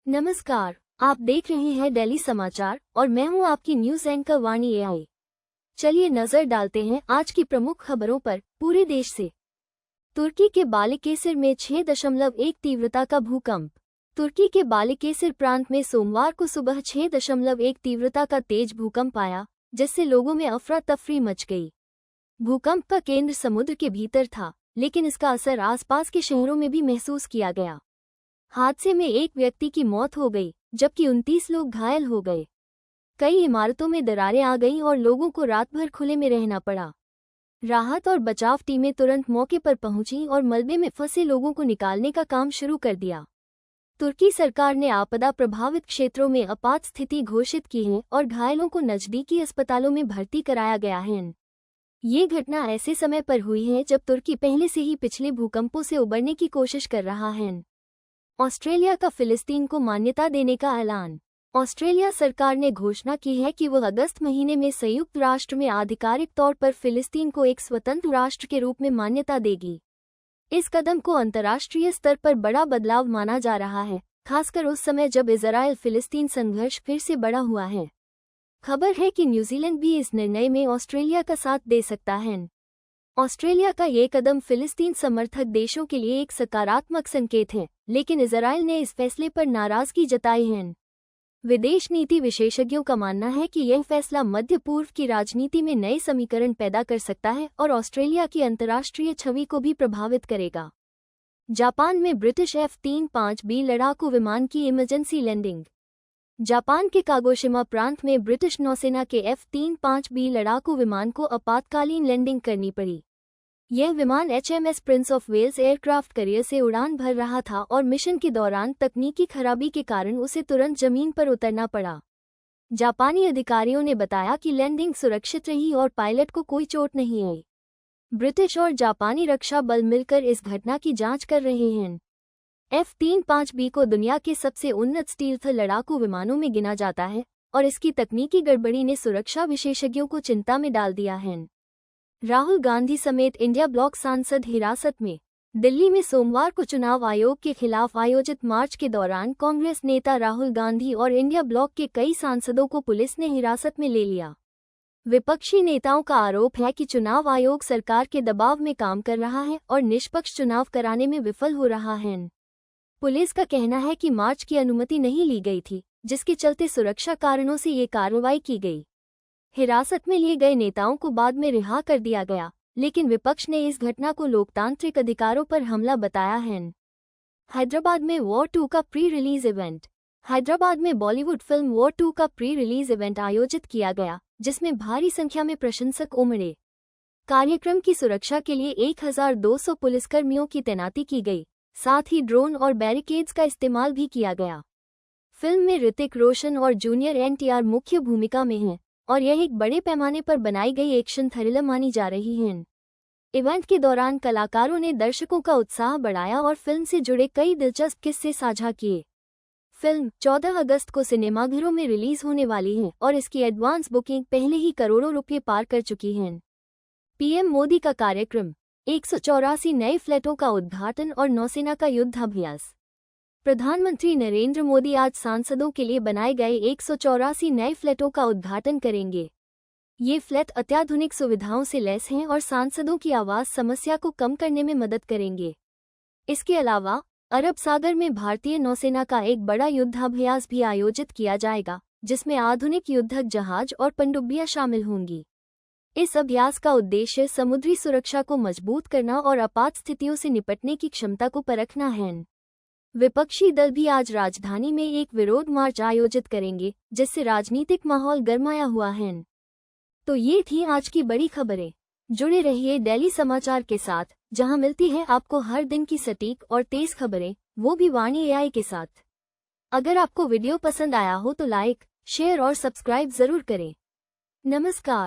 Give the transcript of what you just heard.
नमस्कार, आप देख रहे हैं दिल्ली समाचार और मैं हूं आपकी न्यूज एंकर वाणी एआई। चलिए नजर डालते हैं आज की प्रमुख खबरों पर पूरे देश से। तुर्की के बालिकेसिर में 6.1 तीव्रता का भूकंप। तुर्की के बालिकेसिर प्रांत में सोमवार को सुबह 6.1 तीव्रता का तेज भूकंप आया, जिससे लोगों में अफरा तफरी मच गई। भूकंप का केंद्र समुद्र के भीतर था, लेकिन इसका असर आसपास के शहरों में भी महसूस किया गया। हादसे में एक व्यक्ति की मौत हो गई, जबकि 29 लोग घायल हो गए। कई इमारतों में दरारें आ गईं और लोगों को रात भर खुले में रहना पड़ा। राहत और बचाव टीमें तुरंत मौके पर पहुंचीं और मलबे में फंसे लोगों को निकालने का काम शुरू कर दिया। तुर्की सरकार ने आपदा प्रभावित क्षेत्रों में आपात स्थिति घोषित की है और घायलों को नजदीकी अस्पतालों में भर्ती कराया गया है। ये घटना ऐसे समय पर हुई है जब तुर्की पहले से ही पिछले भूकंपों से उबरने की कोशिश कर रहा है। ऑस्ट्रेलिया का फिलिस्तीन को मान्यता देने का ऐलान। ऑस्ट्रेलिया सरकार ने घोषणा की है कि वह अगस्त महीने में संयुक्त राष्ट्र में आधिकारिक तौर पर फिलिस्तीन को एक स्वतंत्र राष्ट्र के रूप में मान्यता देगी। इस कदम को अंतर्राष्ट्रीय स्तर पर बड़ा बदलाव माना जा रहा है, खासकर उस समय जब इजराइल फिलिस्तीन संघर्ष फिर से बड़ा हुआ है। खबर है कि न्यूजीलैंड भी इस निर्णय में ऑस्ट्रेलिया का साथ दे सकता है। ऑस्ट्रेलिया का ये कदम फिलिस्तीन समर्थक देशों के लिए एक सकारात्मक संकेत है, लेकिन इजराइल ने इस फैसले पर नाराजगी जताई है। विदेश नीति विशेषज्ञों का मानना है कि यह फैसला मध्य पूर्व की राजनीति में नए समीकरण पैदा कर सकता है और ऑस्ट्रेलिया की अंतर्राष्ट्रीय छवि को भी प्रभावित करेगा। जापान में ब्रिटिश F-35B लड़ाकू विमान की इमरजेंसी लैंडिंग। जापान के कागोशिमा प्रांत में ब्रिटिश नौसेना के F-35B लड़ाकू विमान को आपातकालीन लैंडिंग करनी पड़ी। यह विमान HMS Prince of Wales aircraft carrier से उड़ान भर रहा था और मिशन के दौरान तकनीकी खराबी के कारण उसे तुरंत जमीन पर उतरना पड़ा। जापानी अधिकारियों ने बताया कि लैंडिंग सुरक्षित रही और पायलट को कोई चोट नहीं आई। ब्रिटिश और जापानी रक्षा बल मिलकर इस घटना की जांच कर रहे हैं। F-35B को दुनिया के सबसे उन्नत स्टील्थ लड़ाकू विमानों में गिना जाता है और इसकी तकनीकी गड़बड़ी ने सुरक्षा विशेषज्ञों को चिंता में डाल दिया है। राहुल गांधी समेत इंडिया ब्लॉक सांसद हिरासत में। दिल्ली में सोमवार को चुनाव आयोग के खिलाफ आयोजित मार्च के दौरान कांग्रेस नेता राहुल गांधी और इंडिया ब्लॉक के कई सांसदों को पुलिस ने हिरासत में ले लिया। विपक्षी नेताओं का आरोप है कि चुनाव आयोग सरकार के दबाव में काम कर रहा है और निष्पक्ष चुनाव कराने में विफल हो रहा है। पुलिस का कहना है कि मार्च की अनुमति नहीं ली गई थी, जिसके चलते सुरक्षा कारणों से ये कार्रवाई की गई। हिरासत में लिए गए नेताओं को बाद में रिहा कर दिया गया, लेकिन विपक्ष ने इस घटना को लोकतांत्रिक अधिकारों पर हमला बताया है। हैदराबाद में वॉर 2 का प्री रिलीज इवेंट। हैदराबाद में बॉलीवुड फिल्म वॉर 2 का प्री रिलीज इवेंट आयोजित किया गया, जिसमें भारी संख्या में प्रशंसक उमड़े। कार्यक्रम की सुरक्षा के लिए 1200 पुलिसकर्मियों की तैनाती की गई, साथ ही ड्रोन और बैरिकेड्स का इस्तेमाल भी किया गया। फिल्म में ऋतिक रोशन और जूनियर NTR मुख्य भूमिका में हैं और यह एक बड़े पैमाने पर बनाई गई एक्शन थ्रिलर मानी जा रही है। इवेंट के दौरान कलाकारों ने दर्शकों का उत्साह बढ़ाया और फिल्म से जुड़े कई दिलचस्प किस्से साझा किए। फिल्म 14 अगस्त को सिनेमाघरों में रिलीज होने वाली है और इसकी एडवांस बुकिंग पहले ही करोड़ों रुपये पार कर चुकी है। PM मोदी का कार्यक्रम, 184 नए फ्लैटों का उद्घाटन और नौसेना का युद्धाभ्यास। प्रधानमंत्री नरेंद्र मोदी आज सांसदों के लिए बनाए गए 184 नए फ्लैटों का उद्घाटन करेंगे। ये फ्लैट अत्याधुनिक सुविधाओं से लैस हैं और सांसदों की आवास समस्या को कम करने में मदद करेंगे। इसके अलावा अरब सागर में भारतीय नौसेना का एक बड़ा युद्धाभ्यास भी आयोजित किया जाएगा, जिसमें आधुनिक युद्धक जहाज और पनडुब्बियां शामिल होंगी। इस अभ्यास का उद्देश्य समुद्री सुरक्षा को मजबूत करना और आपात स्थितियों से निपटने की क्षमता को परखना है। विपक्षी दल भी आज राजधानी में एक विरोध मार्च आयोजित करेंगे, जिससे राजनीतिक माहौल गरमाया हुआ है। तो ये थी आज की बड़ी खबरें। जुड़े रहिए दिल्ली समाचार के साथ, जहां मिलती है आपको हर दिन की सटीक और तेज खबरें, वो भी वाणी AI के साथ। अगर आपको वीडियो पसंद आया हो तो लाइक, शेयर और सब्सक्राइब जरूर करें। नमस्कार।